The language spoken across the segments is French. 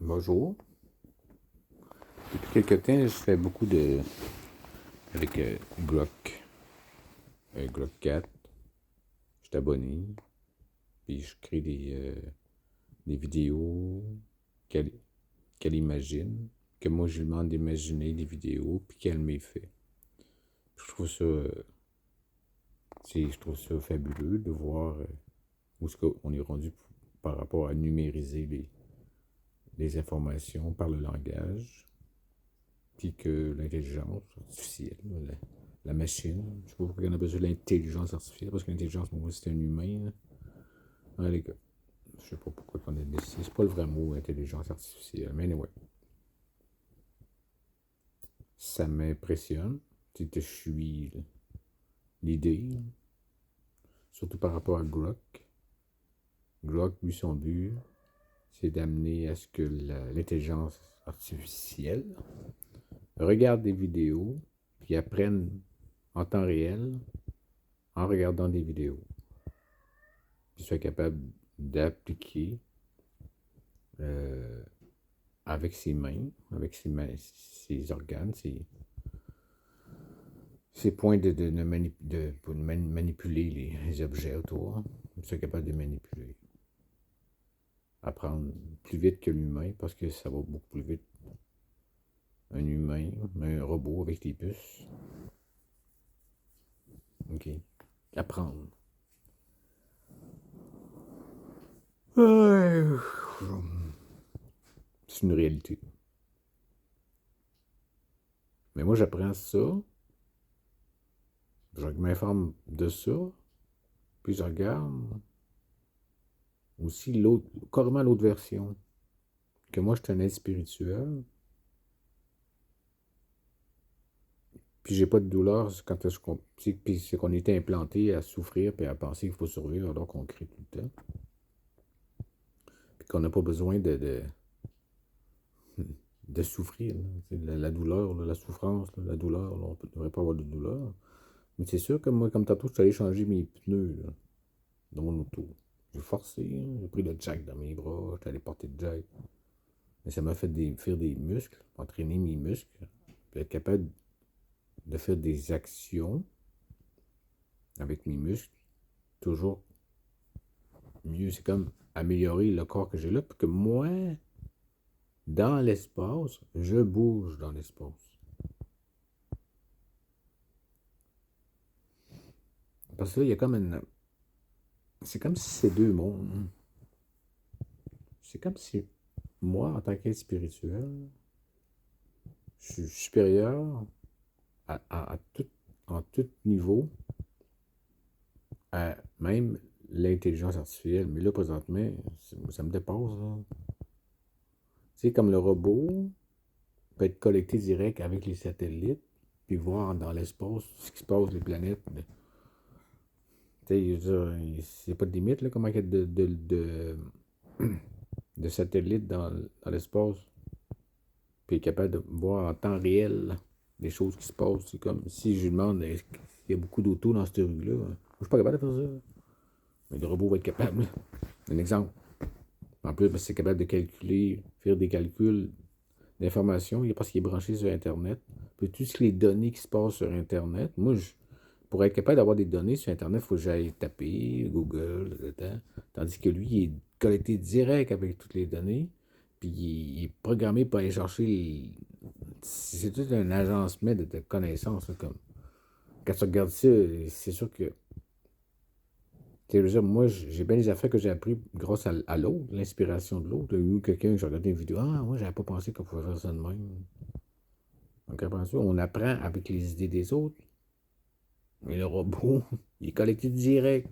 Bonjour. Depuis quelque temps, je fais beaucoup de avec Grok, Grok 4. Je suis abonné, puis je crée des vidéos qu'elle qu'elle imagine, que moi je lui demande d'imaginer des vidéos, puis qu'elle m'y fait. Je trouve ça, je trouve ça fabuleux de voir où est-ce qu'on est rendu par rapport à numériser les informations par le langage. Puis que l'intelligence artificielle, la machine, je sais pas pourquoi on a besoin de l'intelligence artificielle, parce que l'intelligence, moi, c'est un humain. Là. Ah, les gars, je sais pas pourquoi on a décidé. C'est pas le vrai mot, intelligence artificielle. Mais anyway, ça m'impressionne. Tu sais, je suis l'idée, surtout par rapport à Grok. Grok, lui, son but, c'est d'amener à ce que l'intelligence artificielle regarde des vidéos, puis apprenne en temps réel en regardant des vidéos. Puis soit capable d'appliquer euh, avec ses mains, ses organes, ses points pour manipuler les objets autour. Soit capable de manipuler. Apprendre plus vite que l'humain parce que ça va beaucoup plus vite. Un humain, un robot avec des puces. OK. Apprendre. C'est une réalité. Mais moi, j'apprends ça, je m'informe de ça, puis je regarde aussi l'autre, carrément l'autre version. Que moi, je suis un être spirituel, puis j'ai pas de douleur quand est-ce qu'on. Puis c'est qu'on était implanté à souffrir puis à penser qu'il faut survivre alors qu'on crie tout le temps. Puis qu'on n'a pas besoin de souffrir. La douleur, là, la souffrance, là, la douleur, là, on ne devrait pas avoir de douleur. Mais c'est sûr que moi, comme tantôt, je suis allé changer mes pneus là, dans mon auto. J'ai forcé, hein, j'ai pris le jack dans mes bras, j'étais allé porter le jack. Mais ça m'a fait faire des muscles, entraîner mes muscles, puis être capable de faire des actions avec mes muscles, toujours mieux. C'est comme améliorer le corps que j'ai là, puis que moi, dans l'espace, je bouge dans l'espace. Parce que là, il y a comme une. C'est comme si c'est deux mondes. C'est comme si moi, en tant qu'être spirituel, je suis supérieur à tout, en tout niveau à même l'intelligence artificielle. Mais là, présentement, ça me dépasse. Là. Tu sais, comme le robot peut être connecté direct avec les satellites, puis voir dans l'espace ce qui se passe, les planètes. Tu sais, c'est pas de limite, là, comment il y a de satellites dans l'espace, puis est capable de voir en temps réel les choses qui se passent. C'est comme si je lui demande est-ce qu'il y a beaucoup d'auto dans cette rue-là. Moi, je suis pas capable de faire ça. Mais le robot va être capable. Un exemple. En plus, c'est capable de calculer, faire des calculs d'informations, parce qu'il est branché sur Internet. Puis toutes les données qui se passent sur Internet, moi, pour être capable d'avoir des données sur Internet, il faut que j'aille taper Google, tandis que lui, il est connecté direct avec toutes les données, puis il est programmé pour aller chercher c'est tout un agencement de connaissances. Là, comme... Quand tu regardes ça, c'est sûr que tu sais, moi, j'ai bien des affaires que j'ai appris grâce à l'autre, l'inspiration de l'autre. Ou quelqu'un, j'ai regardé une vidéo, ah, moi, j'avais pas pensé qu'on pouvait faire ça de même. Donc, après ça, on apprend avec les idées des autres. Mais le robot, il est connecté direct.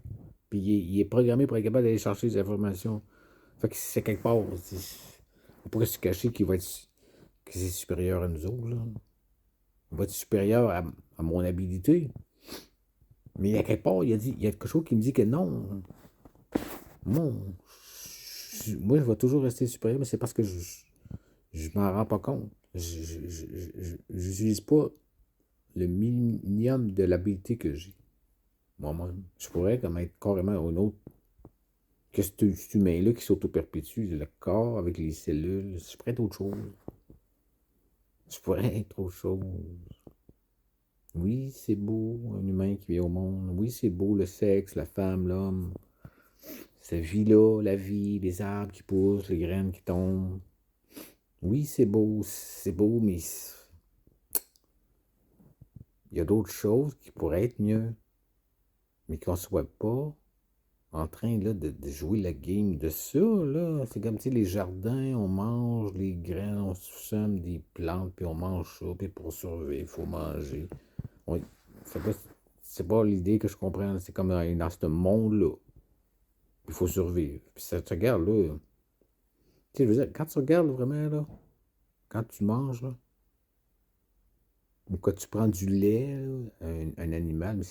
Puis il est programmé pour être capable d'aller chercher des informations. Fait que c'est quelque part. On pourrait se cacher que c'est supérieur à nous autres. Là. On va être supérieur à mon habilité. Mais il y a quelque part, il y a quelque chose qui me dit que non. Moi, moi, je vais toujours rester supérieur, mais c'est parce que je m'en rends pas compte. Je n'utilise pas le minimum de l'habilité que j'ai. Moi-même. Je pourrais comme être carrément un autre que cet humain-là qui s'auto-perpétue, le corps avec les cellules, je pourrais être autre chose. Je pourrais être autre chose. Oui, c'est beau, un humain qui vient au monde. Oui, c'est beau, le sexe, la femme, l'homme. Cette vie-là, la vie, les arbres qui poussent, les graines qui tombent. Oui, c'est beau, mais il y a d'autres choses qui pourraient être mieux, mais qu'on ne soit pas en train là, de jouer la game de ça. Là. C'est comme, tu sais, les jardins, on mange les graines, on sème des plantes, puis on mange ça, puis pour survivre, il faut manger. On, c'est pas l'idée que je comprends, c'est comme dans ce monde-là. Il faut survivre. Puis ça te regarde, là. Tu sais, je veux dire, quand tu regardes vraiment, là, quand tu manges, là, ou quand tu prends du lait, là, un animal,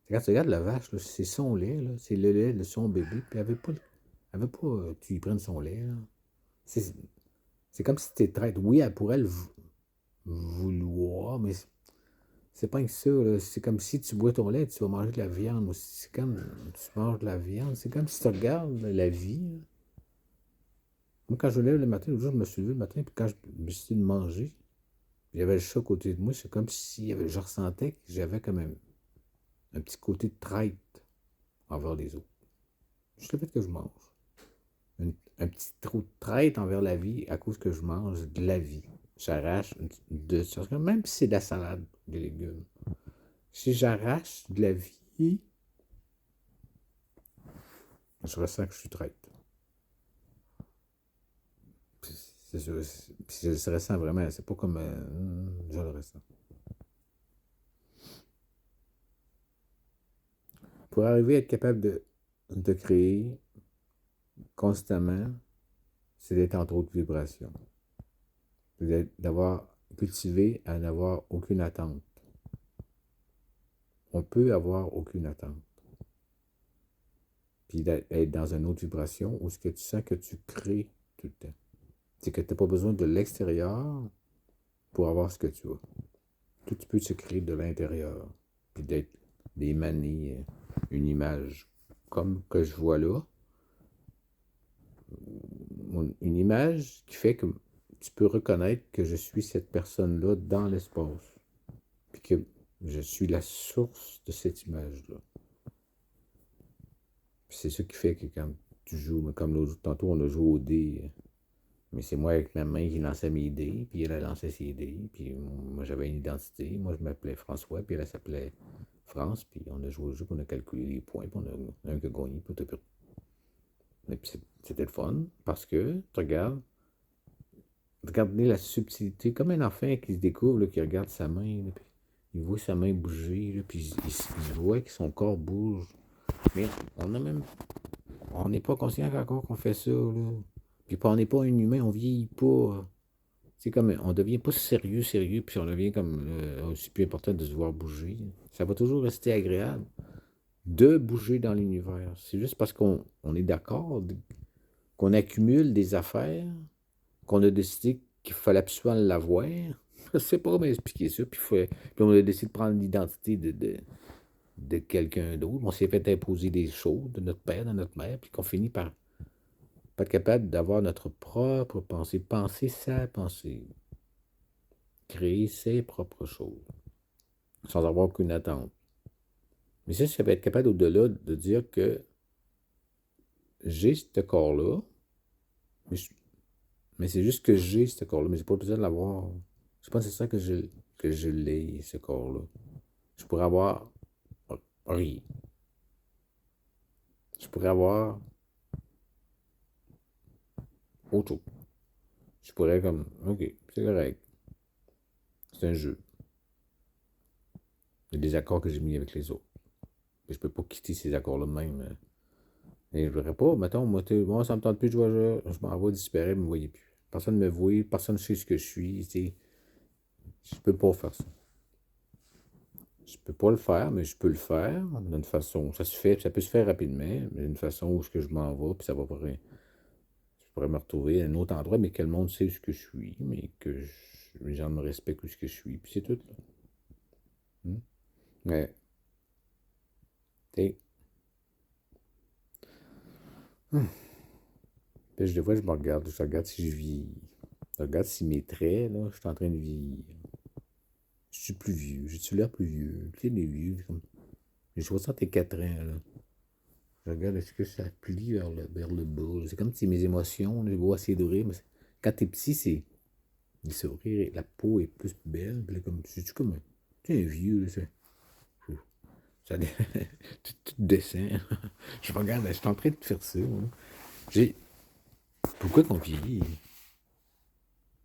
quand tu regardes la vache, là, c'est son lait, là, c'est le lait de son bébé, puis elle veut pas tu lui prennes son lait, là. C'est, c'est comme si tu traite. Oui, elle pourrait le vouloir, mais c'est pas que ça, là. C'est comme si tu bois ton lait, tu vas manger de la viande. C'est comme tu manges de la viande. C'est comme si tu regardes la vie, là. Moi, quand je me lève le matin, l'autre jour, je me suis levé le matin, puis quand je me suis dit de manger, il y avait le chat à côté de moi, c'est comme si je ressentais que j'avais comme un petit côté de traite envers les autres. Juste le fait que je mange. Un petit trou de traite envers la vie à cause que je mange de la vie. J'arrache de ça. Même si c'est de la salade, des légumes. Si j'arrache de la vie, je ressens que je suis traite. C'est sûr. Puis je le ressens vraiment. C'est pas comme je le ressens. Pour arriver à être capable de créer constamment, c'est d'être en haute vibration. D'avoir cultivé à n'avoir aucune attente. On peut avoir aucune attente. Puis d'être dans une autre vibration où ce que tu sens que tu crées tout le temps. C'est que tu n'as pas besoin de l'extérieur pour avoir ce que tu as. Tout tu peux se créer de l'intérieur. Puis d'émaner une image comme que je vois là. Une image qui fait que tu peux reconnaître que je suis cette personne-là dans l'espace. Puis que je suis la source de cette image-là. Puis c'est ça qui fait que quand tu joues, comme l'autre tantôt on a joué au dé, mais c'est moi avec ma main qui lançais mes dés, puis elle a lancé ses dés, puis moi j'avais une identité, moi je m'appelais François, puis elle s'appelait France, puis on a joué au jeu, puis on a calculé les points, puis on a un qui a gagné, puis t'as perdu. Et puis c'était le fun, parce que, tu regardes, regardez la subtilité, comme un enfant qui se découvre, là, qui regarde sa main, là, puis il voit sa main bouger, là, puis il voit que son corps bouge. Mais on n'est pas conscient encore qu'on fait ça, là. Puis on n'est pas un humain, on vieillit pas. C'est comme, on devient pas sérieux, puis on devient comme, aussi plus important de se voir bouger. Ça va toujours rester agréable de bouger dans l'univers. C'est juste parce qu'on est d'accord, qu'on accumule des affaires, qu'on a décidé qu'il fallait absolument l'avoir. Je sais pas comment expliquer ça. Puis on a décidé de prendre l'identité de quelqu'un d'autre. On s'est fait imposer des choses de notre père, de notre mère, puis qu'on finit par pas être capable d'avoir notre propre pensée, penser sa pensée, créer ses propres choses, sans avoir aucune attente. Mais ça va être capable au-delà de dire que j'ai ce corps-là, mais c'est juste que j'ai ce corps-là, mais j'ai pas besoin de l'avoir. C'est pas nécessaire que je l'ai, ce corps-là. Je pourrais avoir rien. Je pourrais avoir autre chose. Je pourrais comme, ok, c'est correct. C'est un jeu. Il y a des accords que j'ai mis avec les autres. Et je peux pas quitter ces accords-là même. Et je ne voudrais pas, mettons, moi, ça me tente plus de jouer, je m'en vais disparaître, vous ne me voyez plus. Personne ne me voit, personne ne sait ce que je suis. Je peux pas faire ça. Je peux pas le faire, mais je peux le faire d'une façon. Ça peut se faire rapidement, mais d'une façon où je m'en vais, puis ça va pas. Je pourrais me retrouver à un autre endroit, mais que le monde sait ce que je suis, mais que les gens me respectent où ce que je suis, puis c'est tout. Là. Mais, tu sais, Puis des fois, je regarde si je vis. Je regarde si mes traits, là, je suis en train de vieillir. Je suis plus vieux, j'ai-tu l'air plus vieux? Tu sais, les vieux, comme... J'ai 64 ans, là. Je regarde, est-ce que ça plie vers le bas? C'est comme si mes émotions, là, je vois essayer de rire, mais quand t'es petit, c'est... Le sourire, la peau est plus belle, puis là, comme... C'est-tu comme un... Tu sais, un vieux, là, ça... tout descend. Je regarde, je suis en train de faire ça, moi. J'ai... Pourquoi qu'on vieillit?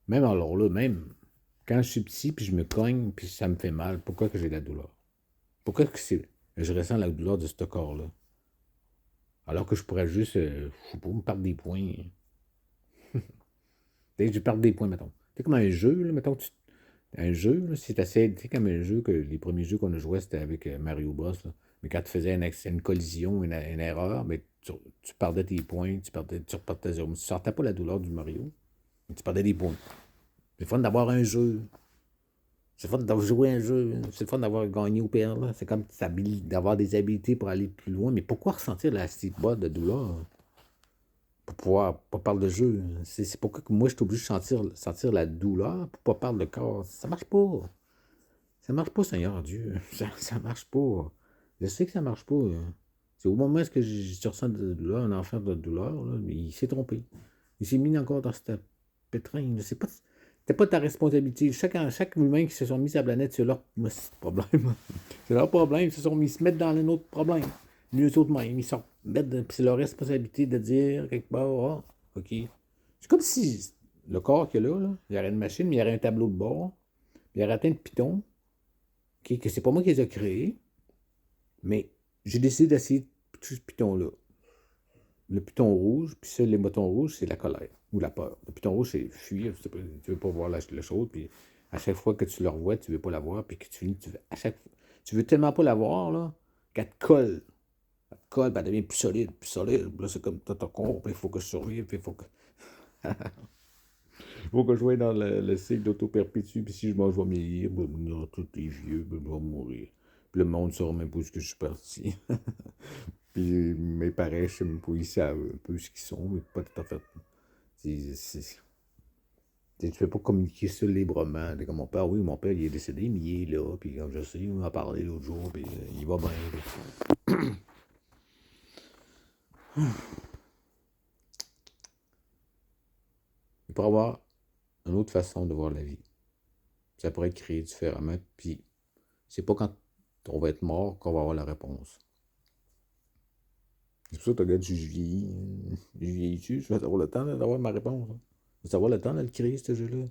Même alors là, même quand je suis petit, puis je me cogne, puis ça me fait mal, pourquoi que j'ai de la douleur? Pourquoi que je ressens la douleur de ce corps-là? Alors que je pourrais juste, je sais pas, me perdre des points. Dès que je perds des points, mettons. C'est comme un jeu, là, mettons, un jeu, là, si t'essaies, c'est comme un jeu que les premiers jeux qu'on a joués, c'était avec Mario Bros. Là. Mais quand tu faisais une collision, une erreur, mais tu perdais tes points, tu repartais zéro. Tu sortais pas la douleur du Mario, mais tu perdais des points. C'est fun d'avoir un jeu. C'est fun d'avoir joué un jeu. C'est fun d'avoir gagné ou perdre. C'est comme d'avoir des habilités pour aller plus loin. Mais pourquoi ressentir la petite boîte de douleur? Pour pouvoir pas parler de jeu. C'est pourquoi que moi, je suis obligé de sentir la douleur pour pas perdre le corps. Ça marche pas. Ça marche pas, Seigneur Dieu. Ça marche pas. Je sais que ça marche pas. Hein. C'est au moment où je ressens de la douleur, un enfant de douleur, là, il s'est trompé. Il s'est mis encore dans cette pétrin. C'était pas ta responsabilité. Chaque humain qui se sont mis sur la planète, c'est leur problème. C'est leur problème. Ils se mettent dans un autre problème. Nous autres mêmes, ils sont c'est leur responsabilité de dire quelque part, ah, OK. C'est comme si le corps qu'il y a là, il y aurait une machine, mais il y aurait un tableau de bord, puis il y aurait plein de pitons, OK, que c'est pas moi qui les ai créés, mais j'ai décidé d'essayer tout ce piton-là. Le piton rouge, puis ça, les boutons rouges, c'est la colère ou la peur. Le piton rouge, c'est fuir, tu veux pas voir la chose, puis à chaque fois que tu le revois, tu veux pas la voir, puis que tu finis, tu veux tellement pas la voir, là, qu'elle te colle. Elle te colle, puis elle devient plus solide, plus solide. Puis là, c'est comme, t'as ton corps, puis il faut que je survive, puis il faut que... faut que je sois dans le cycle d'auto-perpétue, puis si je mange, je vais vieillir, ben, non, tout est vieux, ben, je vais mourir. Puis le monde ne saura même pas où je suis parti. Puis mes parents, je sais même pas, ils savent un peu ce qu'ils sont, mais pas tout à fait. Tu fais pas communiquer ça librement. Comme mon père, oui, mon père, il est décédé, mais il est là, puis comme je sais, il m'a parlé l'autre jour, puis il va bien. Il pourrait y avoir une autre façon de voir la vie. Ça pourrait être créé différemment, puis c'est pas quand on va être mort qu'on va avoir la réponse. C'est pour ça que tu regardes, je vieillis-tu, je vais avoir le temps d'avoir ma réponse. Hein. Je vais avoir le temps de le créer, ce jeu-là.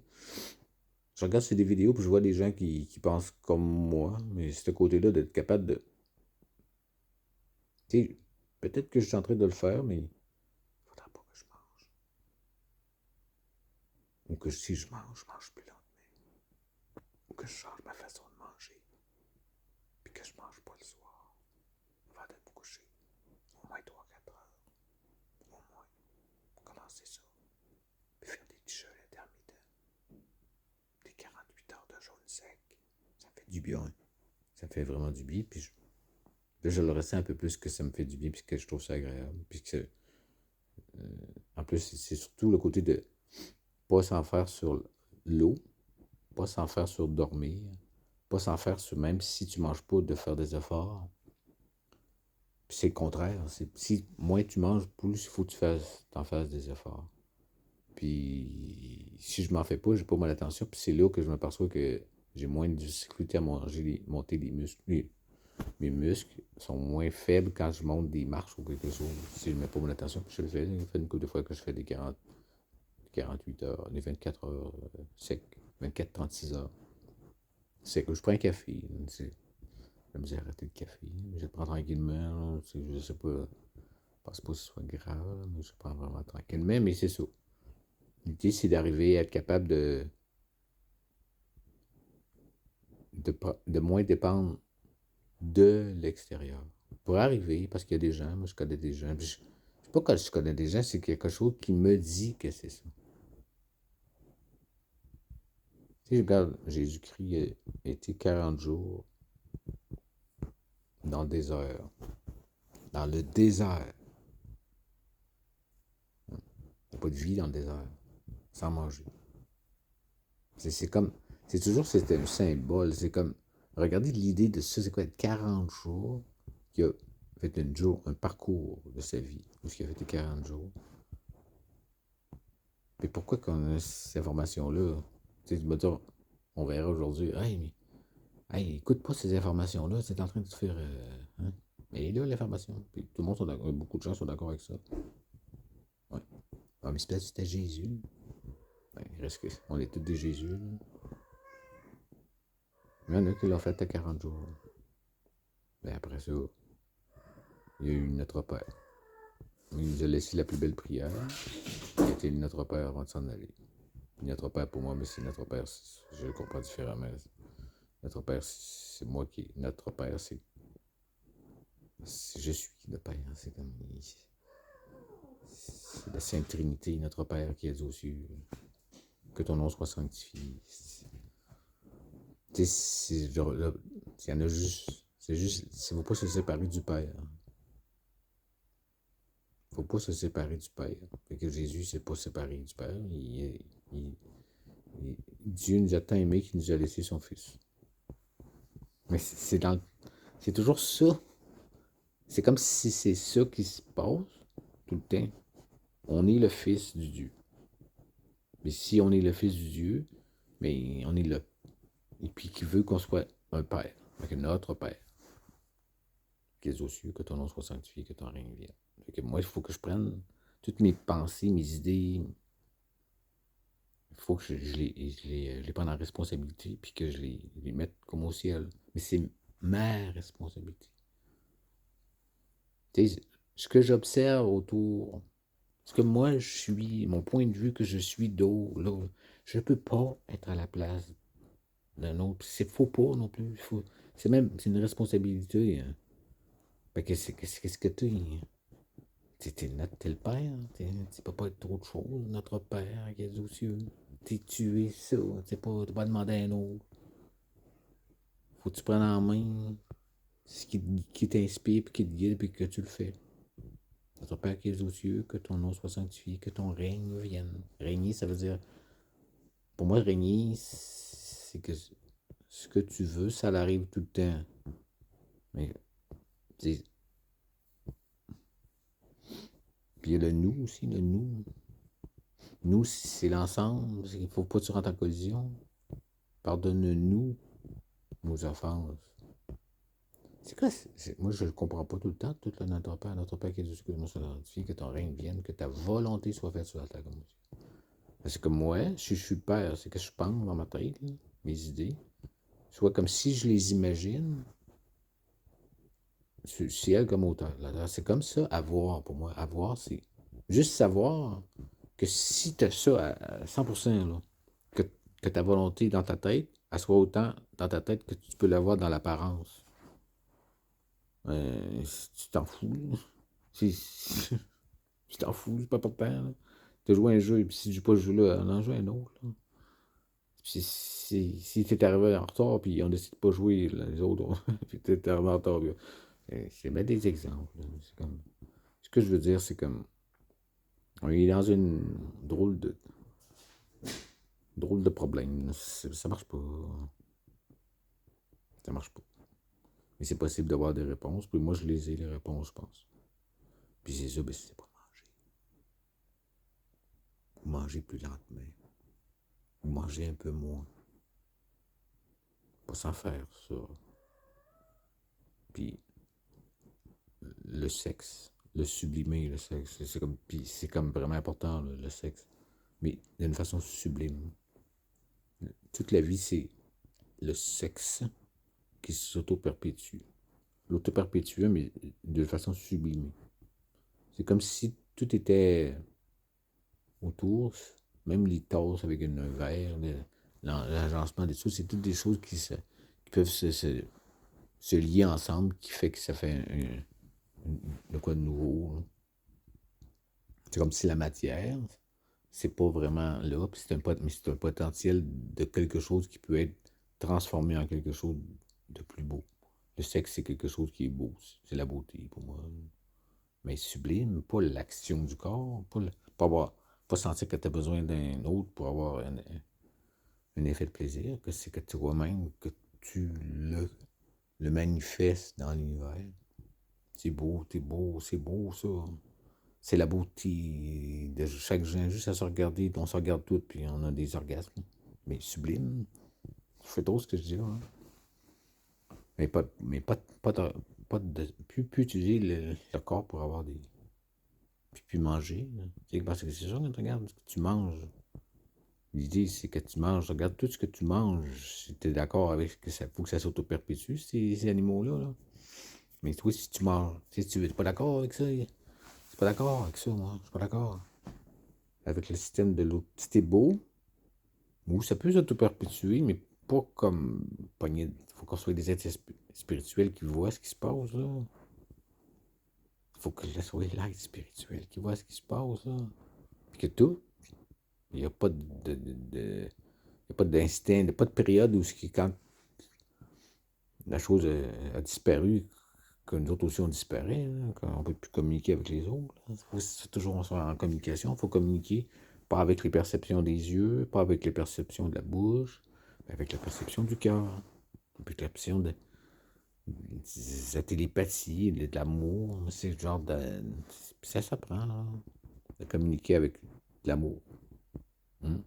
Je regarde ces des vidéos, puis je vois des gens qui pensent comme moi, mais ce côté-là d'être capable de... Tu sais, peut-être que je suis en train de le faire, mais il faudra pas que je mange. Ou que si je mange plus lentement. Ou que je change ma façon de manger. Puis que je mange pas le soir. Avant de me coucher. Au moins 3-4 heures. Au moins. Commencer ça. Puis faire des petits jeûnes intermittents. Des 48 heures de jaune sec. Ça fait du bien. Ça fait vraiment du bien. Puis là, je le ressens un peu plus que ça me fait du bien, puis que je trouve ça agréable. Puis que, en plus, c'est surtout le côté de pas s'en faire sur l'eau, pas s'en faire sur dormir, pas s'en faire sur même si tu manges pas, de faire des efforts. Puis c'est le contraire. Si moins tu manges, plus il faut que tu t'en fasses des efforts. Puis si je m'en fais pas, j'ai pas mal d'attention. Puis c'est là que je m'aperçois que j'ai moins de difficulté à monter les muscles. Mes muscles sont moins faibles quand je monte des marches ou quelque chose. Si je ne mets pas mon attention, puis je le fais. Il fait une couple de fois que je fais des 48 heures, des 24 heures sec, 24-36 heures. C'est que je prends un café. J'aime bien arrêter le café. Je le prends tranquillement. Je sais pas. Je pense pas que ce soit grave, mais je le prends vraiment tranquillement. Mais c'est ça. L'idée, c'est d'arriver à être capable de moins dépendre de l'extérieur. Pour arriver, parce qu'il y a des gens, moi je connais des gens, je sais pas quand je connais des gens, c'est quelque chose qui me dit que c'est ça. Si je regarde, Jésus-Christ a été 40 jours dans le désert. Dans le désert. pas de vie dans le désert, sans manger. C'est comme, c'est toujours c'était un symbole, c'est comme, regardez l'idée de ça, c'est quoi, 40 jours, qui a fait un parcours de sa vie, où il a fait les 40 jours. Mais pourquoi qu'on a cette information-là? Tu sais, on verra aujourd'hui, hey, mais, hey, écoute pas ces informations-là, c'est en train de te faire, hein? Mais là, l'information, puis tout le monde sont d'accord, beaucoup de gens sont d'accord avec ça. Ouais. Ah, mais c'est peut-être que c'était Jésus. Ben, il reste que, on est tous des Jésus, là. Il y en a qui l'ont fait à 40 jours. Ben après ça, il y a eu notre Père. Il nous a laissé la plus belle prière, qui était Notre Père avant de s'en aller. Puis Notre Père pour moi, mais c'est Notre Père, je le comprends différemment. Notre Père, c'est moi qui. Notre Père, je suis le Père. C'est comme. C'est la Sainte Trinité, Notre Père qui est aux cieux. Que ton nom soit sanctifié. Tu sais, il y en a juste. C'est juste. Il ne faut pas se séparer du Père. Il ne faut pas se séparer du Père. Fait que Jésus ne s'est pas séparé du Père. Dieu nous a tant aimés qu'il nous a laissé son Fils. Mais c'est toujours ça. C'est comme si c'est ça qui se passe tout le temps. On est le Fils du Dieu. Mais si on est le Fils du Dieu, mais on est le. Et puis qui veut qu'on soit un Père. Avec notre Père. Qui est aux cieux, que ton nom soit sanctifié, que ton règne vienne. Fait que moi, il faut que je prenne toutes mes pensées, mes idées. Il faut que je les prenne en responsabilité, puis que je les mette comme au ciel. Mais c'est ma responsabilité. Tu sais, ce que j'observe autour, ce que moi je suis, mon point de vue que je suis là, je ne peux pas être à la place d'un autre. C'est faux pas non plus. C'est une responsabilité. Hein. Fait que qu'est-ce que tu es? T'es le père. Tu peux pas être trop de choses. Notre père qui est aux cieux. Tu es ça. T'es pas demander à un autre. Faut que tu prennes en main ce qui t'inspire, puis qui te guide, puis que tu le fais. Notre Père qui es aux cieux, que ton nom soit sanctifié, que ton règne vienne. Régner, ça veut dire, pour moi, régner, c'est que ce que tu veux, ça arrive tout le temps. Mais, puis il y a le nous aussi, le nous. Nous, c'est l'ensemble. Il ne faut pas que tu rentres en collision. Pardonne-nous nos offenses. C'est quoi? Moi, je ne le comprends pas tout le temps, tout le Notre Père qui est aux cieux, que ton nom soit sanctifié, que ton règne vienne, que ta volonté soit faite sur la terre comme au ciel. Parce que moi, si je suis le père, c'est que je pense dans ma tête, là, mes idées. Soit comme si je les imagine, ciel comme auteur. C'est comme ça, avoir pour moi. Avoir, c'est juste savoir que si tu as ça à 100%, là, que ta volonté dans ta tête, elle soit autant dans ta tête que tu peux l'avoir dans l'apparence. Tu t'en fous. Là. Tu t'en fous, c'est pas important. Tu as joué un jeu, et puis si tu joues pas ce jeu-là, on en joue un autre. Là. Si t'es arrivé en retard, puis on décide de pas jouer, là, les autres, puis t'es arrivé en retard, c'est bien des exemples. C'est comme, ce que je veux dire, c'est comme, on est dans une drôle de problème. Ça marche pas. Ça marche pas. Mais c'est possible d'avoir des réponses, puis moi, je les ai, les réponses, je pense. Puis c'est ça, ben, c'est pas manger. Ou manger plus lentement. Ou manger un peu moins. Pas sans faire ça. Puis le sexe, le sublimer, le sexe, c'est comme vraiment important, le sexe. Mais d'une façon sublime. Toute la vie, c'est le sexe qui s'auto-perpétue. L'auto-perpétuer, mais de façon sublimée. C'est comme si tout était autour, même les tasses avec un verre, l'agencement des choses, c'est toutes des choses qui peuvent se lier ensemble, qui fait que ça fait de quoi de nouveau. Là. C'est comme si la matière, c'est pas vraiment là, puis mais c'est un potentiel de quelque chose qui peut être transformé en quelque chose de plus beau. Le sexe, c'est quelque chose qui est beau. C'est la beauté pour moi. Mais sublime, pas l'action du corps, pas pas sentir que tu as besoin d'un autre pour avoir un effet de plaisir, que c'est que toi-même, que tu le manifestes dans l'univers. C'est beau, c'est beau ça. C'est la beauté de chaque gens, juste à se regarder, on se regarde toutes, puis on a des orgasmes. Mais sublime. Je fais trop ce que je dis là. Hein. Mais pas de plus utiliser le corps pour avoir des. Puis manger. Parce que c'est ça quand tu regardes ce que tu manges. L'idée, c'est que tu manges, regarde tout ce que tu manges. Si tu es d'accord avec que ça faut que ça s'auto-perpétue, ces animaux-là. Là. Mais toi, si tu manges, si tu n'es pas d'accord avec ça, je suis pas d'accord avec ça, moi. Je suis pas d'accord. Avec le système de l'autre. C'était beau, ou ça peut s'auto-perpétuer, mais pas comme pogner. Il faut qu'on soit des êtres spirituels qui voient ce qui se passe, là. Il faut que ce soit l'être spirituel qui voit ce qui se passe, là. Puis que tout, il n'y a pas il y a pas d'instinct, pas de période où quand la chose a disparu, que nous autres aussi on disparaît, là, qu'on ne peut plus communiquer avec les autres. Il faut toujours soit en communication, il faut communiquer, pas avec les perceptions des yeux, pas avec les perceptions de la bouche, mais avec la perception du cœur, avec la perception de la télépathie, de l'amour, c'est le genre de. Ça s'apprend, là, de communiquer avec l'amour. Hein?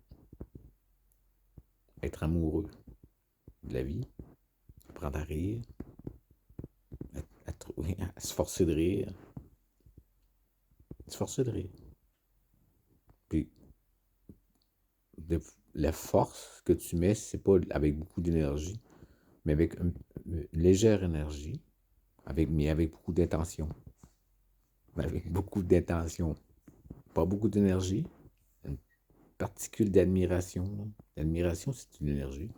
Être amoureux de la vie, apprendre à rire, à se forcer de rire. Se forcer de rire. Puis, la force que tu mets, c'est pas avec beaucoup d'énergie, mais avec une légère énergie, mais avec beaucoup d'intention. Avec beaucoup d'intention. Pas beaucoup d'énergie, une particule d'admiration. L'admiration, c'est une énergie,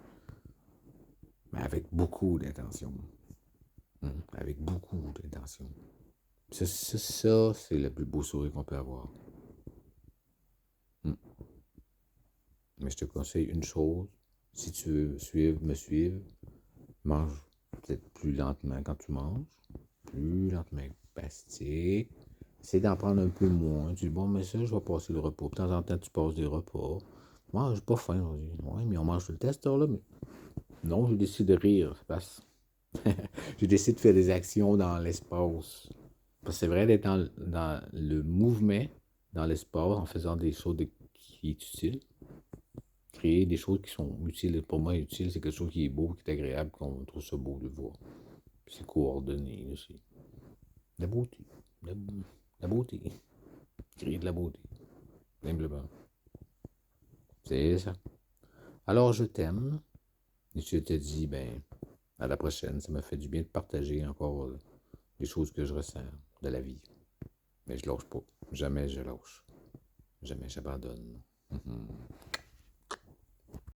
mais avec beaucoup d'intention. Avec beaucoup d'intention. Ça, c'est le plus beau sourire qu'on peut avoir. Mais je te conseille une chose, si tu veux me suivre, mange peut-être plus lentement quand tu manges, plus lentement pastique. Essaye d'en prendre un peu moins. Tu dis, bon, mais ça, je vais passer le repas. De temps en temps, tu passes des repas. Moi, j'ai pas faim. Ouais, mais on mange tout le temps, cette heure-là. Mais non, je décide de rire. Ça passe. Je décide de faire des actions dans l'espace. Parce que c'est vrai d'être dans le mouvement, dans l'espace, en faisant des choses qui est utile. Créer des choses qui sont utiles. Pour moi, utile, c'est quelque chose qui est beau, qui est agréable, qu'on trouve ça beau de voir. Puis c'est coordonné aussi. La beauté. La beauté. Créer de la beauté. Simplement. C'est ça. Alors, je t'aime. Et je te dis, ben, à la prochaine. Ça m'a fait du bien de partager encore les choses que je ressens de la vie. Mais je lâche pas. Jamais je lâche. Jamais j'abandonne.